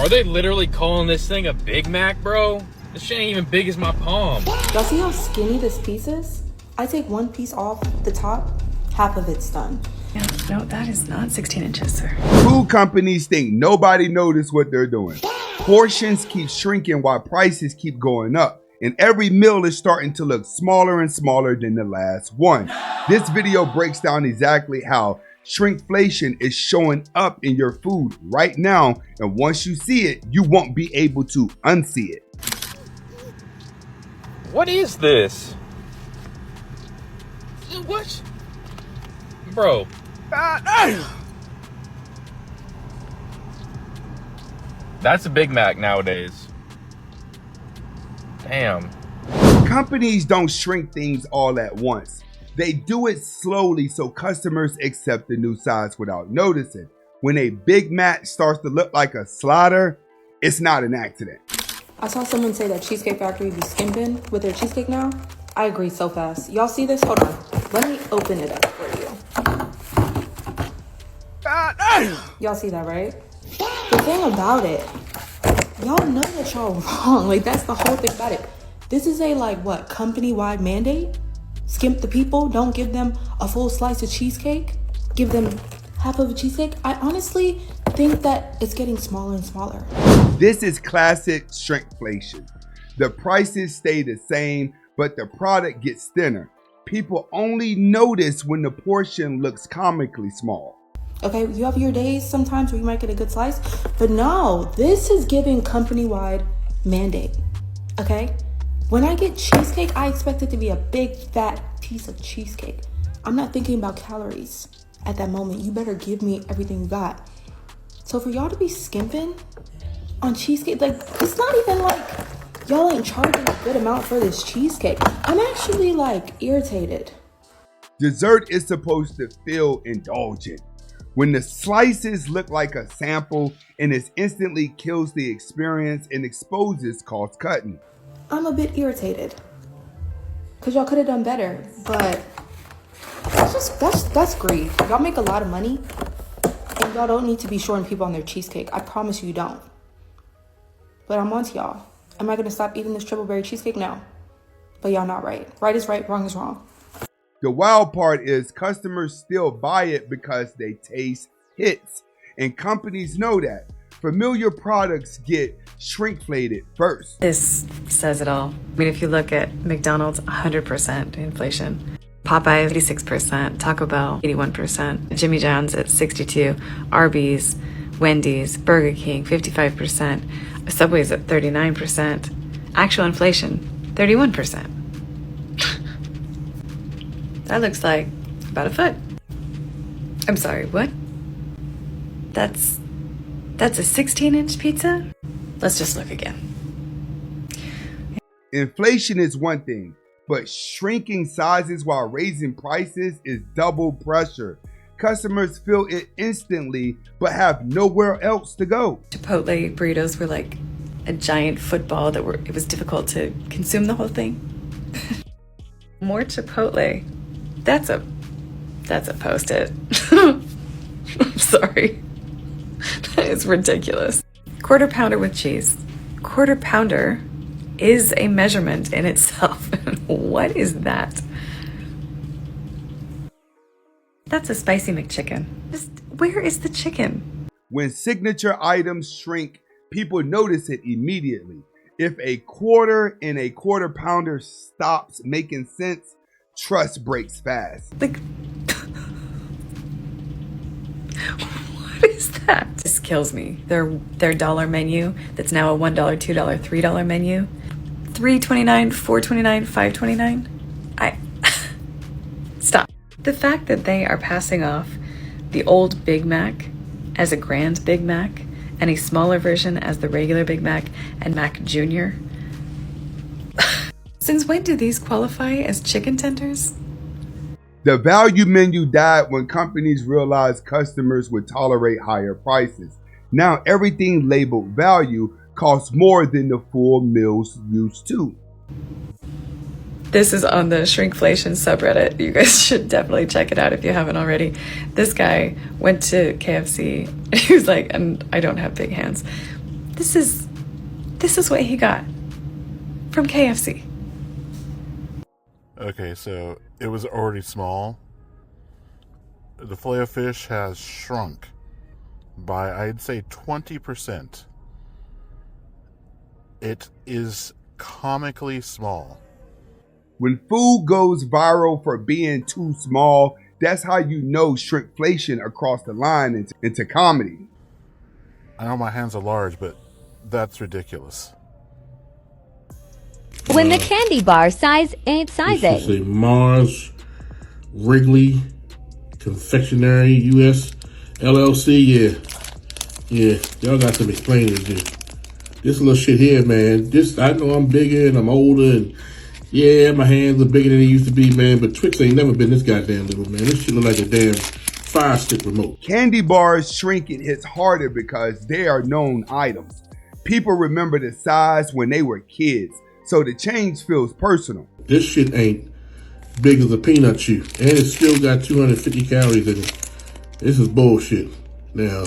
Are they literally calling this thing a Big Mac, bro? This shit ain't even big as my palm. Y'all see how skinny this piece is? I take one piece off the top, half of it's done. Yeah, no, that is not 16 inches, sir. Food companies think nobody noticed what they're doing. Portions keep shrinking while prices keep going up, and every meal is starting to look smaller and smaller than the last one. This video breaks down exactly how shrinkflation is showing up in your food right now, and once you see it, you won't be able to unsee it. What is this? What? Bro. That's a Big Mac nowadays. Damn. Companies don't shrink things all at once. They do it slowly so customers accept the new size without noticing. When a Big Mac starts to look like a slider, it's not an accident. I saw someone say that Cheesecake Factory be skimping with their cheesecake now. I agree so fast. Y'all see this? Hold on. Let me open it up for you. Y'all see that, right? The thing about it, y'all know that y'all wrong. Like, that's the whole thing about it. This is a, like, what, company-wide mandate? Skimp the people, don't give them a full slice of cheesecake, give them half of a cheesecake. I honestly think that it's getting smaller and smaller. This is classic shrinkflation. The prices stay the same, but the product gets thinner. People only notice when the portion looks comically small. Okay, you have your days sometimes where you might get a good slice, but no, this is giving company-wide mandate, okay? When I get cheesecake, I expect it to be a big, fat piece of cheesecake. I'm not thinking about calories at that moment. You better give me everything you got. So for y'all to be skimping on cheesecake, like, it's not even like y'all ain't charging a good amount for this cheesecake. I'm actually, like, irritated. Dessert is supposed to feel indulgent. When the slices look like a sample and it instantly kills the experience and exposes cost cutting. I'm a bit irritated because y'all could have done better, but that's greed. Y'all make a lot of money and y'all don't need to be shorting people on their cheesecake. I promise you don't. But I'm on to y'all. Am I going to stop eating this triple berry cheesecake? No. But y'all not right. Right is right, wrong is wrong. The wild part is customers still buy it because they taste hits, and companies know that. Familiar products get shrinkflated first. This says it all. I mean, if you look at McDonald's, 100% inflation. Popeyes, 86%. Taco Bell, 81%. Jimmy John's at 62%. Arby's, Wendy's, Burger King, 55%. Subway's at 39%. Actual inflation, 31%. That looks like about a foot. I'm sorry, what? That's a 16-inch pizza? Let's just look again. Inflation is one thing, but shrinking sizes while raising prices is double pressure. Customers feel it instantly, but have nowhere else to go. Chipotle burritos were like a giant football it was difficult to consume the whole thing. More Chipotle. That's a Post-it. I'm sorry. That is ridiculous. Quarter pounder with cheese. Quarter pounder is a measurement in itself. What is that? That's a spicy McChicken. Where is the chicken? When signature items shrink, people notice it immediately. If a quarter in a quarter pounder stops making sense, trust breaks fast. Like, what is that? This kills me. Their dollar menu that's now a $1, $2, $3 menu. $3.29, $4.29, $5.29. Stop. The fact that they are passing off the old Big Mac as a Grand Big Mac and a smaller version as the regular Big Mac and Mac Jr. Since when do these qualify as chicken tenders? The value menu died when companies realized customers would tolerate higher prices. Now everything labeled value costs more than the full meals used to. This is on the Shrinkflation subreddit. You guys should definitely check it out if you haven't already. This guy went to KFC and he was like, and I don't have big hands. This is what he got from KFC. Okay, so it was already small. The Filet-O-Fish has shrunk by, I'd say, 20%. It is comically small. When food goes viral for being too small, that's how you know shrinkflation across the line into comedy. I know my hands are large, but that's ridiculous. When the candy bar size ain't sizing. Say Mars, Wrigley, Confectionery, U.S., LLC, yeah, y'all got some explaining to do. This little shit here, man, I know I'm bigger and I'm older and yeah, my hands are bigger than they used to be, man, but Twix ain't never been this goddamn little, man. This shit look like a damn Fire Stick remote. Candy bars shrinking hits harder because they are known items. People remember the size when they were kids, so the change feels personal. This shit ain't big as a peanut chew, and it still got 250 calories in it. This is bullshit. Now,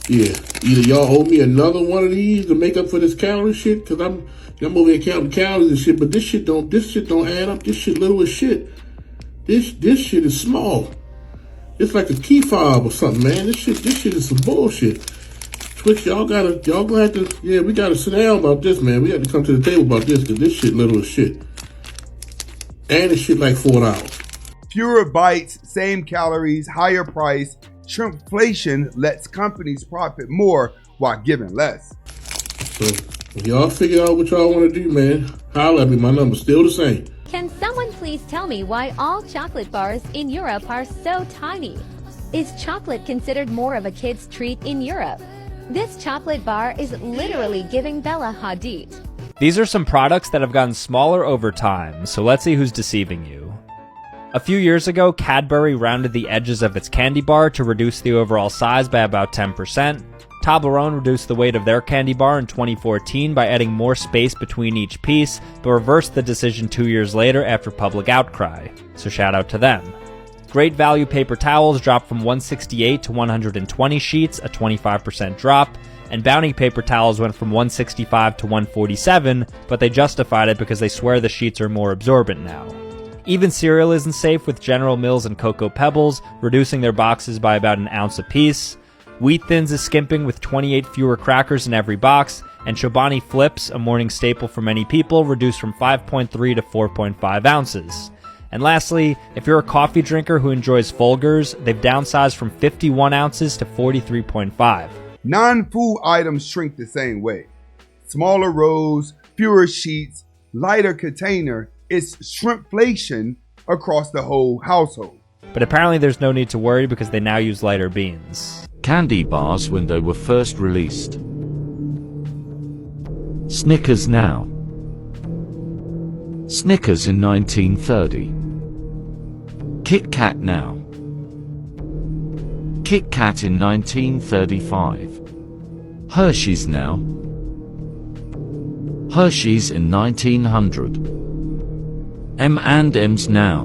yeah, either y'all owe me another one of these to make up for this calorie shit, cause I'm over here counting calories and shit, but this shit don't add up. This shit little as shit. This shit is small. It's like a key fob or something, man. This shit is some bullshit. Twix, y'all gonna have to, we gotta sit down about this, man. We got to come to the table about this, cause this shit little as shit. And it's shit like $4. Fewer bites, same calories, higher price. Shrinkflation lets companies profit more while giving less. So, if y'all figure out what y'all want to do, man, holler at me. My number's still the same. Can someone please tell me why all chocolate bars in Europe are so tiny? Is chocolate considered more of a kid's treat in Europe? This chocolate bar is literally giving Bella Hadid. These are some products that have gotten smaller over time, so let's see who's deceiving you. A few years ago, Cadbury rounded the edges of its candy bar to reduce the overall size by about 10%. Toblerone reduced the weight of their candy bar in 2014 by adding more space between each piece, but reversed the decision 2 years later after public outcry, so shout out to them. Great Value paper towels dropped from 168 to 120 sheets, a 25% drop, and Bounty paper towels went from 165 to 147, but they justified it because they swear the sheets are more absorbent now. Even cereal isn't safe, with General Mills and Cocoa Pebbles reducing their boxes by about an ounce apiece. Wheat Thins is skimping with 28 fewer crackers in every box, and Chobani Flips, a morning staple for many people, reduced from 5.3 to 4.5 ounces. And lastly, if you're a coffee drinker who enjoys Folgers, they've downsized from 51 ounces to 43.5. Non-food items shrink the same way. Smaller rows, fewer sheets, lighter container. It's shrinkflation across the whole household. But apparently there's no need to worry because they now use lighter beans. Candy bars when they were first released. Snickers now. Snickers in 1930. Kit Kat now. Kit Kat in 1935. Hershey's now. Hershey's in 1900. M&M's now.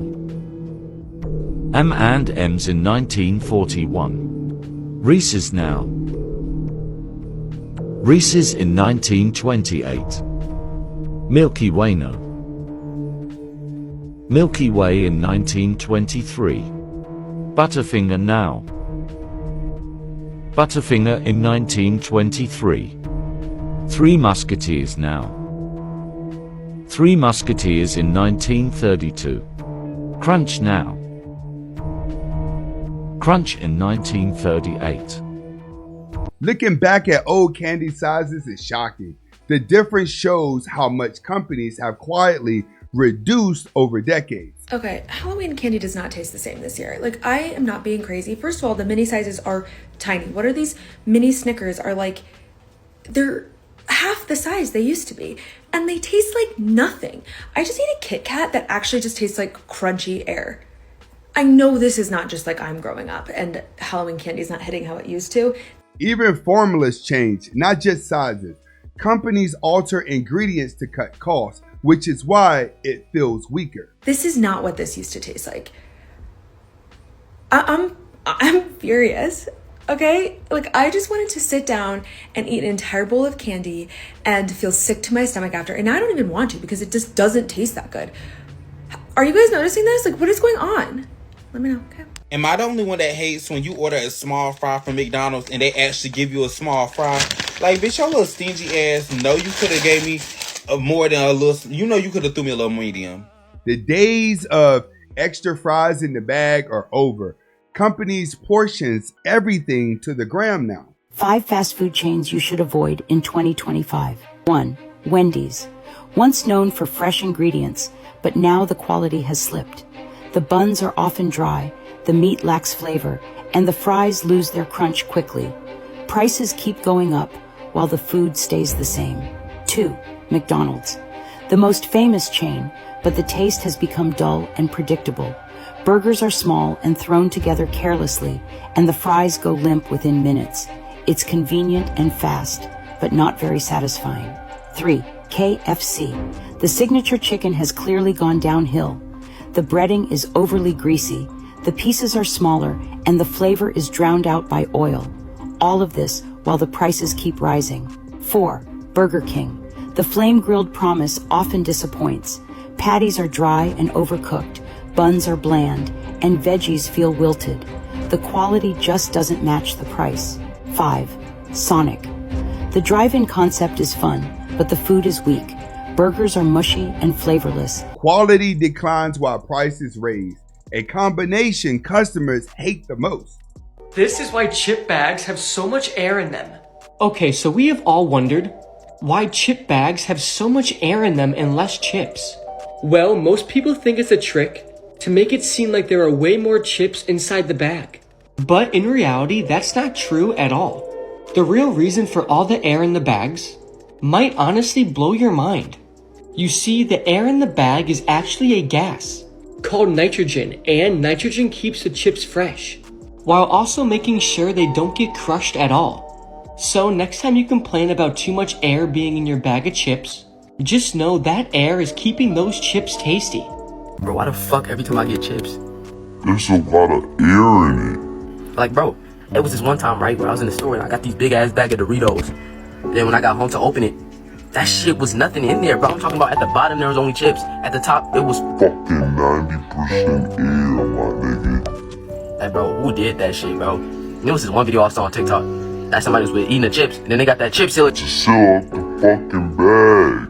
M&M's in 1941. Reese's now. Reese's in 1928. Milky Way now. Milky Way in 1923. Butterfinger now. Butterfinger in 1923. Three Musketeers now. Three Musketeers in 1932. Crunch now. Crunch in 1938. Looking back at old candy sizes is shocking. The difference shows how much companies have quietly reduced over decades. Okay, Halloween candy does not taste the same this year. Like, I am not being crazy. First of all, the mini sizes are tiny. What are these? Mini Snickers are like, they're half the size they used to be, and they taste like nothing. I just ate a Kit Kat that actually just tastes like crunchy air. I know this is not just like I'm growing up and Halloween candy is not hitting how it used to. Even formulas change, not just sizes. Companies alter ingredients to cut costs, which is why it feels weaker. This is not what this used to taste like. I'm furious. okay? Like, I just wanted to sit down and eat an entire bowl of candy and feel sick to my stomach after. And I don't even want to because it just doesn't taste that good. Are you guys noticing this? Like, what is going on? Let me know, okay? Am I the only one that hates when you order a small fry from McDonald's and they actually give you a small fry? Like, bitch, your little stingy ass. No, you could have gave me more than a little. You know, you could have threw me a little medium. The days of extra fries in the bag are over. Companies portions everything to the gram now. 5 fast food chains you should avoid in 2025. 1. Wendy's. Once known for fresh ingredients, but now the quality has slipped. The buns are often dry, the meat lacks flavor, and the fries lose their crunch quickly. Prices keep going up while the food stays the same. 2. McDonald's. The most famous chain, but the taste has become dull and predictable. Burgers are small and thrown together carelessly, and the fries go limp within minutes. It's convenient and fast, but not very satisfying. 3. KFC. The signature chicken has clearly gone downhill. The breading is overly greasy, the pieces are smaller, and the flavor is drowned out by oil. All of this while the prices keep rising. 4. Burger King. The flame-grilled promise often disappoints. Patties are dry and overcooked, buns are bland, and veggies feel wilted. The quality just doesn't match the price. 5. Sonic. The drive-in concept is fun, but the food is weak. Burgers are mushy and flavorless. Quality declines while prices raise. A combination customers hate the most. This is why chip bags have so much air in them. Okay, so we have all wondered why chip bags have so much air in them and less chips. Well, most people think it's a trick to make it seem like there are way more chips inside the bag. But in reality, that's not true at all. The real reason for all the air in the bags might honestly blow your mind. You see, the air in the bag is actually a gas called nitrogen, and nitrogen keeps the chips fresh, while also making sure they don't get crushed at all. So next time you complain about too much air being in your bag of chips, just know that air is keeping those chips tasty. Bro, why the fuck every time I get chips, There's a lot of air in it. like, bro, it was this one time, right, where I was in the store and I got these big ass bag of Doritos. Then when I got home to open it, that shit was nothing in there, bro. I'm talking about at the bottom there was only chips. At the top, it was Fucking 90% air, my nigga. like, bro, who did that shit, bro? And there was this one video I saw on TikTok that somebody was eating the chips, and then they got that chip seal. To seal up the fucking bag.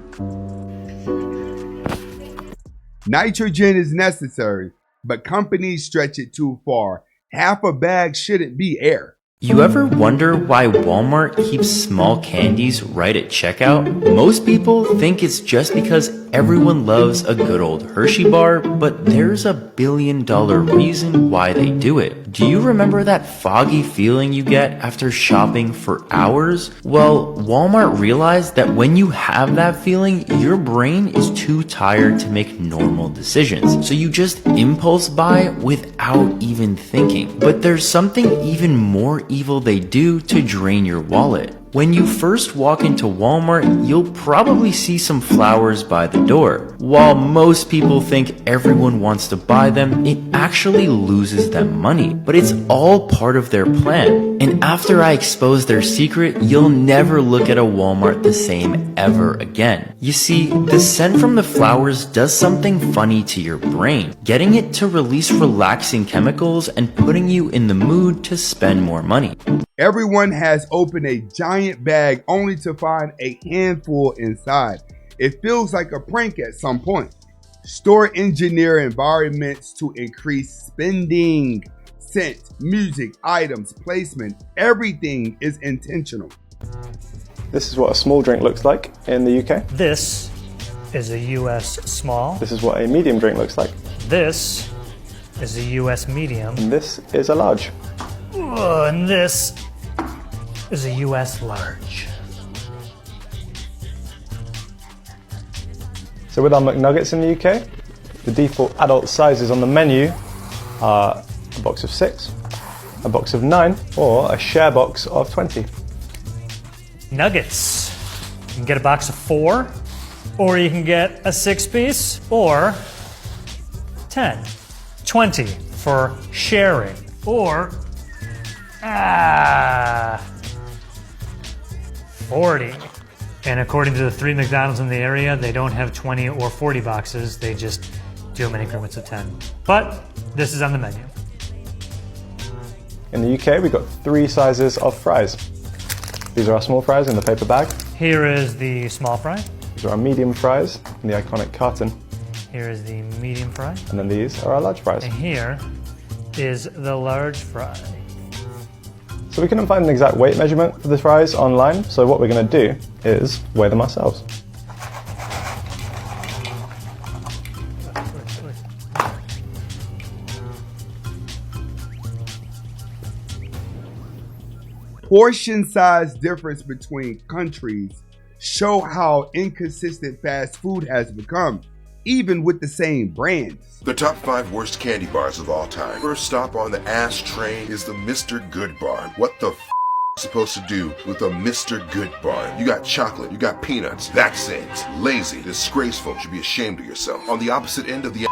Nitrogen is necessary, but companies stretch it too far. Half a bag shouldn't be air. You ever wonder why Walmart keeps small candies right at checkout? Most people think it's just because everyone loves a good old Hershey bar, but there's a $1 billion reason why they do it. Do you remember that foggy feeling you get after shopping for hours? Well, Walmart realized that when you have that feeling, your brain is too tired to make normal decisions. So you just impulse buy without even thinking. But there's something even more evil they do to drain your wallet. When you first walk into Walmart, you'll probably see some flowers by the door. While most people think everyone wants to buy them, it actually loses them money. But it's all part of their plan. And after I expose their secret, you'll never look at a Walmart the same ever again. You see, the scent from the flowers does something funny to your brain, getting it to release relaxing chemicals and putting you in the mood to spend more money. Everyone has opened a giant bag only to find a handful inside. It feels like a prank at some point. Store engineer environments to increase spending. Scent, music, items, placement, everything is intentional. This is what a small drink looks like in the UK. This is a US small. This is what a medium drink looks like. This is a US medium. And this is a large. And this is a US large. So with our McNuggets in the UK, the default adult sizes on the menu are a box of 6, a box of 9, or a share box of 20. Nuggets. You can get a box of 4, or you can get a 6-piece, or 10, 20 for sharing, or 40. And according to the 3 McDonald's in the area, they don't have 20 or 40 boxes. They just do them in increments of 10. But this is on the menu. In the UK, we've got 3 sizes of fries. These are our small fries in the paper bag. Here is the small fry. These are our medium fries in the iconic carton. Here is the medium fry. And then these are our large fries. And here is the large fry. So we couldn't find an exact weight measurement for the fries online, so what we're going to do is weigh them ourselves. Portion size difference between countries show how inconsistent fast food has become, even with the same brands. The top 5 worst candy bars of all time. First stop on the ass train is the Mr. Good bar. What the f supposed to do with a Mr. Good bar? You got chocolate, you got peanuts. That's it. Lazy, disgraceful, should be ashamed of yourself. On the opposite end of the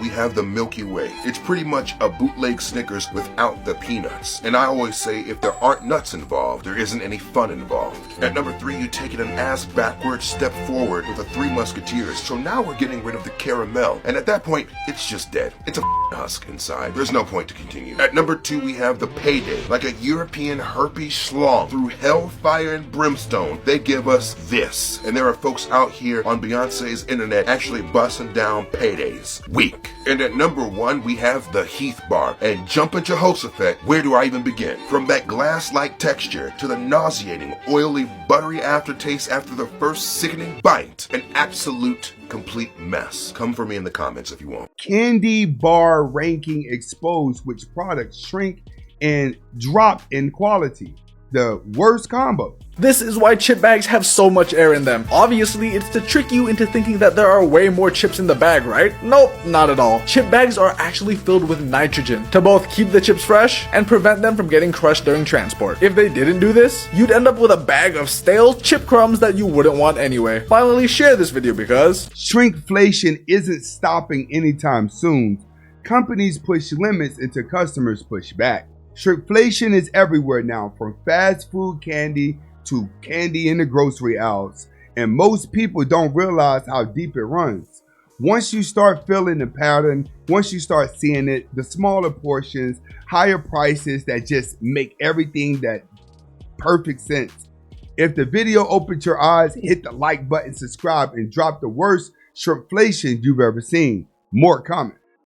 we have the Milky Way. It's pretty much a bootleg Snickers without the peanuts. And I always say if there aren't nuts involved, there isn't any fun involved. At number 3, you take it an ass backwards step forward with the 3 Musketeers. So now we're getting rid of the caramel. And at that point, it's just dead. It's a husk inside. There's no point to continue. At number 2, we have the Payday. Like a European herpes schlong through hellfire and brimstone, they give us this. And there are folks out here on Beyonce's internet actually busting down Paydays. Weak. And at number 1, we have the Heath bar. And jumping Jehoshaphat, where do I even begin? From that glass-like texture to the nauseating, oily, buttery aftertaste after the first sickening bite. An absolute, complete mess. Come for me in the comments if you want. Candy bar ranking exposed which products shrink and drop in quality. The worst combo. This is why chip bags have so much air in them. Obviously, it's to trick you into thinking that there are way more chips in the bag, right? Nope, not at all. Chip bags are actually filled with nitrogen to both keep the chips fresh and prevent them from getting crushed during transport. If they didn't do this, you'd end up with a bag of stale chip crumbs that you wouldn't want anyway. Finally, share this video because shrinkflation isn't stopping anytime soon. Companies push limits until customers push back. Shrinkflation is everywhere now, from fast food candy to candy in the grocery aisles, and most people don't realize how deep it runs. Once you start feeling the pattern, once you start seeing it, the smaller portions, higher prices that just make everything that perfect sense. If the video opened your eyes, hit the like button, subscribe, and drop the worst shrinkflation you've ever seen. More comments.